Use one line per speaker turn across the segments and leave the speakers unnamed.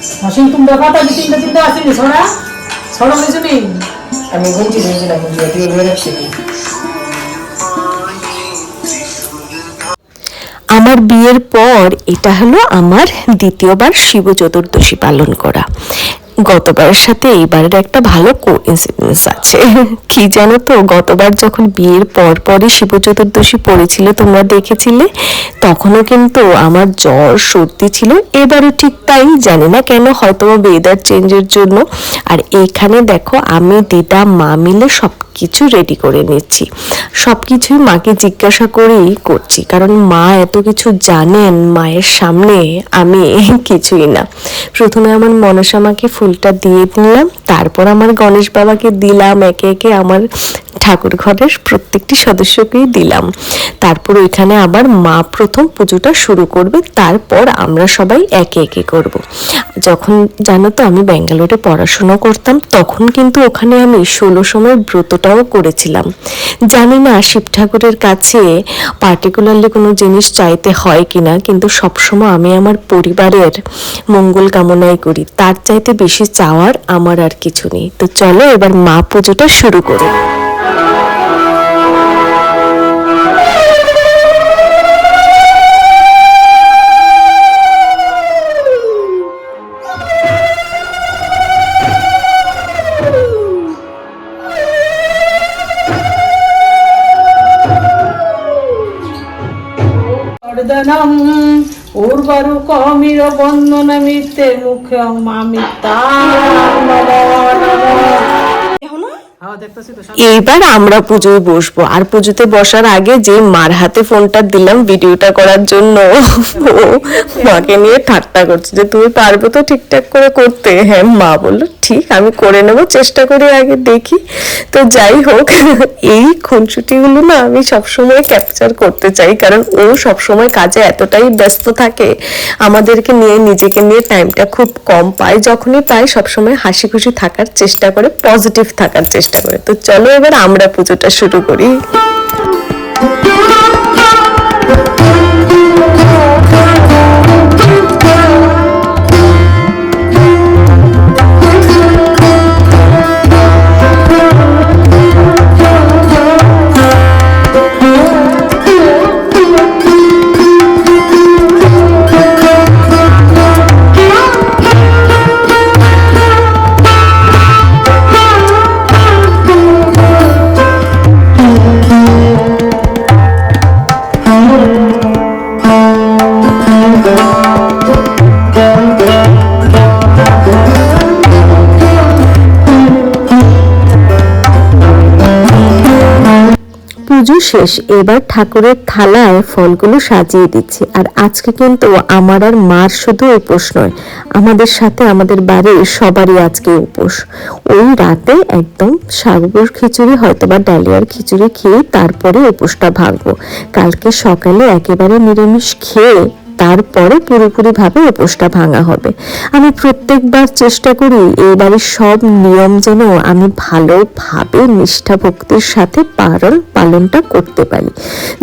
Machine तुम देखा था कि तीन तीन आसी नहीं छोड़ा छोड़ा नहीं सुनी
আমি গুনছি নিয়েছি না গুনছি তুই ধরে রাখছি
আমার বিয়ের পর এটা হলো আমার দ্বিতীয়বার শিব চতুর্দশী পালন করা। গতবারের সাথে এইবারের একটা ভালো কোইন্সিডেন্স আছে। কি জানো তো, গতবার যখন বিয়ের পর পরই শিব চতুর্দশী পড়েছিল, তোমরা দেখেছিলে, তখনও কিন্তু আমার জ্বর সর্দি ছিল। এবারও ঠিক তাই, জানি না কেন, হয়তো ওয়েদার চেঞ্জের জন্য। আর এইখানে দেখো আমি দিদা মা মিলে সব কিছু রেডি করে নিচ্ছি। সব কিছুই মাকে জিজ্ঞাসা করেই করছি, কারণ মা এত কিছু জানেন, মায়ের সামনে আমি কিছুই না। প্রথমে আমার মনসা মাকে ফুলটা দিয়ে নিলাম, তারপর আমার গণেশ বাবাকে দিলাম, একে একে আমার ঠাকুর ঘরের প্রত্যেকটি সদস্যকেই দিলাম। তারপর ওইখানে আবার মা প্রথম পুজোটা শুরু করবে, তারপর আমরা সবাই একে একে করব। যখন জানো তো আমি ব্যাঙ্গালোরে পড়াশোনা করতাম, তখন কিন্তু ওখানে আমি 16 সময় ব্রতটাও করেছিলাম। জানি না শিব ঠাকুরের কাছে পার্টিকুলারলি কোনো জিনিস চাইতে হয় কিনা, কিন্তু সবসময় আমি আমার পরিবারের মঙ্গল কামনাই করি, তার চাইতে বেশি চাওয়ার আমার আর কিছু নেই। তো চলো এবার মা পুজোটা শুরু করি।
वर्धनम उर्वरु कौमिर बंदनमिते मुखे मामिता हाँ देखता सी तो
এইবার আমরা পুজোয় বসবো। আর পুজোতে বসার আগে যে মার হাতে ফোনটা দিলাম ভিডিওটা করার জন্য, ও মাকে নিয়ে ঠাট্টা করছে যে তুমি পারবে তো ঠিকঠাক করে করতে। হ্যাঁ, মা বললো ঠিক, আমি করে নেব, চেষ্টা করি, আগে দেখি। তো যাই হোক, এই খুনসুটিগুলো না আমি সবসময় ক্যাপচার করতে চাই, কারণ ও সবসময় কাজে এতটাই ব্যস্ত থাকে, আমাদেরকে নিয়ে, নিজেকে নিয়ে টাইমটা খুব কম পায়। যখনই পায় সবসময় হাসি খুশি থাকার চেষ্টা করে, পজিটিভ থাকার চেষ্টা করে। তো চলো এবার আমরা পুজোটা শুরু করি। পুজো শেষ, এবার ঠাকুরের থালায় ফলগুলো সাজিয়ে দিচ্ছি। আর আজকে কিন্তু আমার আর মার শুধু উপোস নয়, আমাদের সাথে আমাদের বাড়ির সবারই আজকে উপোস। ওই রাতে একদম সাগর খিচুড়ি হয়তো বা ডালিয়ার খিচুড়ি খেয়ে তারপরে উপোসটা ভাঙবো। কালকে সকালে একেবারে নিরামিষ খেয়ে তারপরে পুরোপুরিভাবে উপোসটা ভাঙা হবে। আমি প্রত্যেকবার চেষ্টা করি এইবারে সব নিয়ম যেন আমি ভালোভাবে নিষ্ঠা ভক্তির সাথে পালনটা করতে পারি।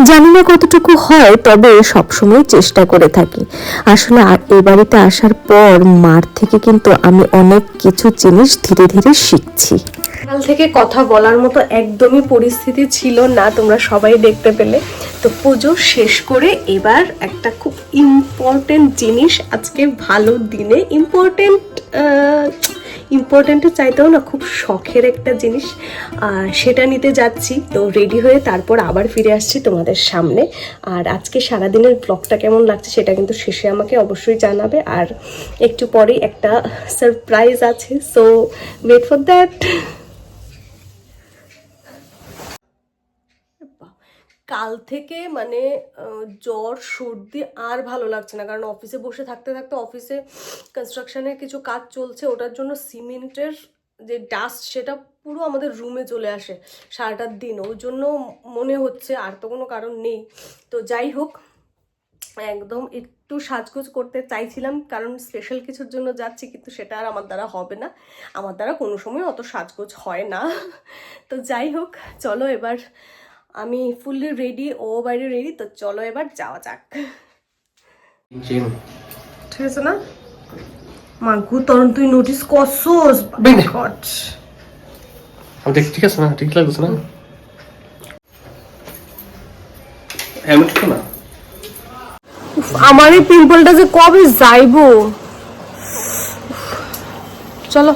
জানি না কতটুকু হয়, তবে সবসময় চেষ্টা করে থাকি। আসলে এই বাড়িতে আসার পর মার থেকে কিন্তু আমি অনেক কিছু জিনিস ধীরে ধীরে শিখছি।
কাল থেকে কথা বলার মতো একদমই পরিস্থিতি ছিল না, তোমরা সবাই দেখতে পেলে। তো পুজো শেষ করে এবার একটা খুব ইম্পর্টেন্ট জিনিস, আজকে ভালো দিনে ইম্পর্টেন্টের চাইতেও না খুব শখের একটা জিনিস, সেটা নিতে যাচ্ছি। তো রেডি হয়ে তারপর আবার ফিরে আসছি তোমাদের সামনে। আর আজকে সারাদিনের ব্লগটা কেমন লাগছে সেটা কিন্তু শেষে আমাকে অবশ্যই জানাবে। আর একটু পরেই একটা সারপ্রাইজ আছে, সো ওয়েট ফর দ্যাট। কাল থেকে মানে জ্বর সর্দি আর ভালো লাগছে না, কারণ অফিসে বসে থাকতে থাকতে, অফিসে কনস্ট্রাকশনের কিছু কাজ চলছে, ওটার জন্য সিমেন্টের যে ডাস্ট সেটা পুরো আমাদের রুমে চলে আসে সারাটার দিন। ওর জন্য মনে হচ্ছে, আর তো কোনো কারণ নেই। তো যাই হোক, একদম একটু সাজগোজ করতে চাইছিলাম, কারণ স্পেশাল কিছুর জন্য যাচ্ছি, কিন্তু সেটা আর আমার দ্বারা হবে না। আমার দ্বারা কোনো সময় অত সাজগোজ হয় না। তো যাই হোক, চলো এবার আমি ফুললি রেডি, ও বাইরে রেডি। তো চলো এবার যাওয়া যাক। ঠিক আছে না? মাগু তরুণ তুই নোটিস করছস?
বেনে।
গড,
আমি দেখি ঠিক আছে না, ঠিক লাগছে না? এমন কিছু না।
আমার এই পিম্পলটা যে কবে যাইবো। চলো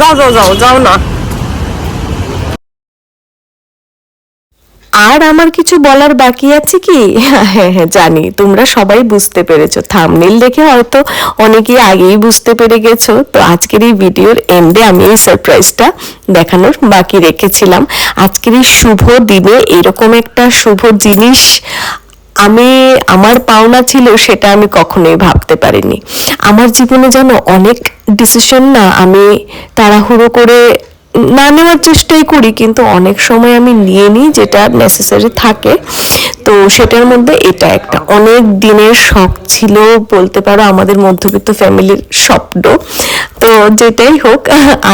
যাও যাও যাও যাও না।
আর আমার কিছু বলার বাকি আছে কি? হ্যাঁ হ্যাঁ জানি, তোমরা সবাই বুঝতে পেরেছো, থাম্বনেল দেখে হয়তো অনেকেই আগেই বুঝতে পেরে গেছো। তো আজকের এই ভিডিওর এন্ডে আমি এই সারপ্রাইজটা দেখানোর বাকি রেখেছিলাম। আজকের এই শুভ দিনে এরকম একটা শুভ জিনিস আমার পাওনা ছিল, সেটা আমি কখনোই ভাবতে পারিনি। আমার জীবনে যেন অনেক ডিসিশন না আমি তাড়াহুড়ো করে না নেওয়ার চেষ্টাই করি, কিন্তু অনেক সময় আমি নিয়ে নিই যেটা নেসেসারি থাকে। তো সেটার মধ্যে এটা একটা অনেক দিনের শখ ছিল বলতে পারো, আমাদের মধ্যবিত্ত ফ্যামিলির স্বপ্ন। তো যেটাই হোক,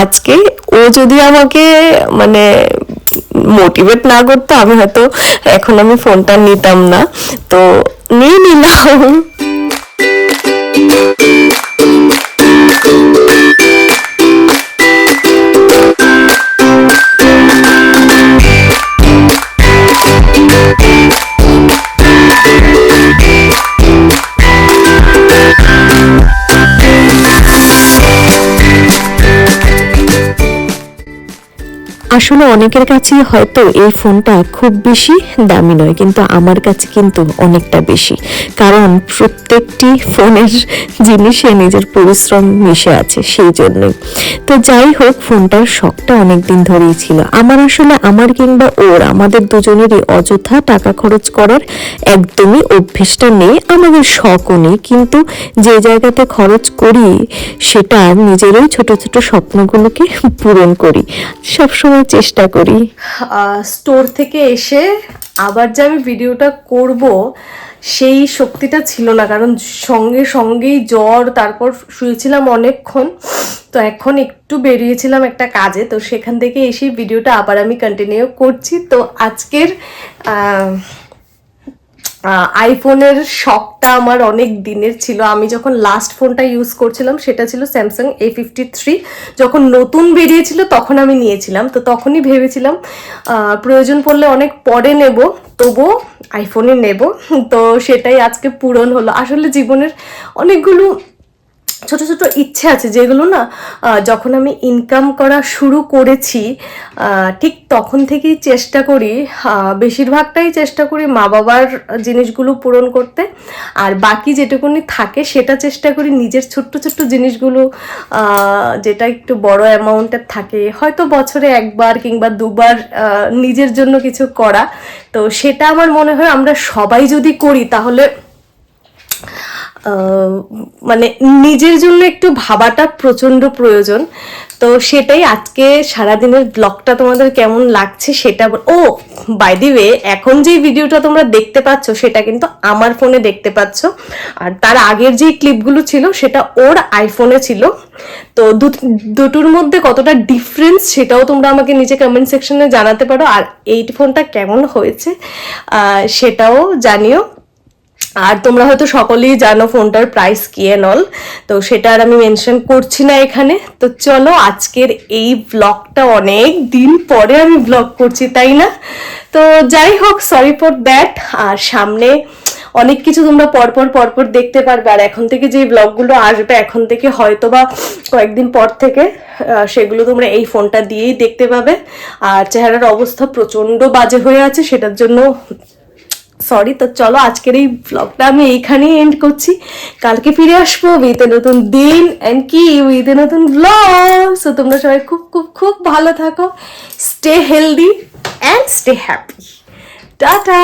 আজকে ও যদি আমাকে মানে মোটিভেট না করতো আমি হয়তো এখন আমি ফোনটা নিতাম না। তো নিয়ে নিলাম। আসলে অনেকের কাছে হয়তো এই ফোনটা খুব বেশি দামি নয়, কিন্তু আমার কাছে কিন্তু অনেকটা বেশি, কারণ প্রত্যেকটি ফোনের জিনিসে নিজের পরিশ্রম মিশে আছে, সেই জন্যই। তো যাই হোক, ফোনটার শখটা অনেকদিন ধরেই ছিল আমার। আসলে আমার কিংবা ওর, আমাদের দুজনেরই অযথা টাকা খরচ করার একদমই অভ্যেসটা নেই, আমাদের শখও নেই, কিন্তু যে জায়গাতে খরচ করি সেটা নিজেরই ছোট ছোট স্বপ্নগুলোকে পূরণ করি, সবসময় চেষ্টা করি।
স্টোর থেকে এসে আবার যে আমি ভিডিওটা করব সেই শক্তিটা ছিল না, কারণ সঙ্গেই জ্বর, তারপর শুয়েছিলাম অনেকক্ষণ। তো এখন একটু বেরিয়েছিলাম একটা কাজে, তো সেখান থেকে এসেই ভিডিওটা আবার আমি কন্টিনিউ করছি। তো আজকের আইফোনের শখটা আমার অনেক দিনের ছিল। আমি যখন লাস্ট ফোনটা ইউজ করছিলাম সেটা ছিল স্যামসাং A53। যখন নতুন বেরিয়েছিল তখন আমি নিয়েছিলাম, তো তখনই ভেবেছিলাম প্রয়োজন পড়লে অনেক পরে নেব, তবুও আইফোনে নেব। তো সেটাই আজকে পূরণ হলো। আসলে জীবনের অনেকগুলো ছোট ছোট ইচ্ছে আছে যেগুলো না যখন আমি ইনকাম করা শুরু করেছি ঠিক তখন থেকেই চেষ্টা করি, বেশিরভাগটাই চেষ্টা করি মা বাবার জিনিসগুলো পূরণ করতে, আর বাকি যেটুকুনি থাকে সেটা চেষ্টা করি নিজের ছোট্ট ছোট্ট জিনিসগুলো, যেটা একটু বড় অ্যামাউন্টের থাকে, হয়তো বছরে একবার কিংবা দুবার নিজের জন্য কিছু করা। তো সেটা আমার মনে হয় আমরা সবাই যদি করি তাহলে মানে নিজের জন্য একটু ভাবাটা প্রচণ্ড প্রয়োজন। তো সেটাই আজকে সারাদিনের ব্লগটা তোমাদের কেমন লাগছে সেটা। ও বাই দি ওয়ে, এখন যেই ভিডিওটা তোমরা দেখতে পাচ্ছ সেটা কিন্তু আমার ফোনে দেখতে পাচ্ছ, আর তার আগের যেই ক্লিপগুলো ছিল সেটা ওর আইফোনে ছিল। তো দুটোর মধ্যে কতটা ডিফারেন্স সেটাও তোমরা আমাকে নিচে কমেন্ট সেকশনে জানাতে পারো, আর এই ফোনটা কেমন হয়েছে সেটাও জানিও। আর তোমরা হয়তো সকলেই জানো ফোনটার প্রাইস কি এন্ড অল, তো সেটা আর আমি মেনশন করছি না এখানে। তো চলো, আজকের এই ব্লগটা অনেক দিন পরে আমি ব্লগ করছি, তাই না? তো যাই হোক, সরি ফর দ্যাট। আর সামনে অনেক কিছু তোমরা পরপর দেখতে পারবে, আর এখন থেকে যে ব্লগগুলো আসবে এখন থেকে হয়তো বা কয়েকদিন পর থেকে সেগুলো তোমরা এই ফোনটা দিয়েই দেখতে পাবে। আর চেহারার অবস্থা প্রচণ্ড বাজে হয়ে আছে, সেটার জন্য সরি। তো চলো, আজকের এই ব্লগটা আমি এইখানেই এন্ড করছি। কালকে ফিরে আসবো উইথ এ নতুন দিন অ্যান্ড কি উইথ এ নতুন ব্লগ। সো তোমরা সবাই খুব খুব খুব ভালো থাকো, stay healthy and stay happy. Tata.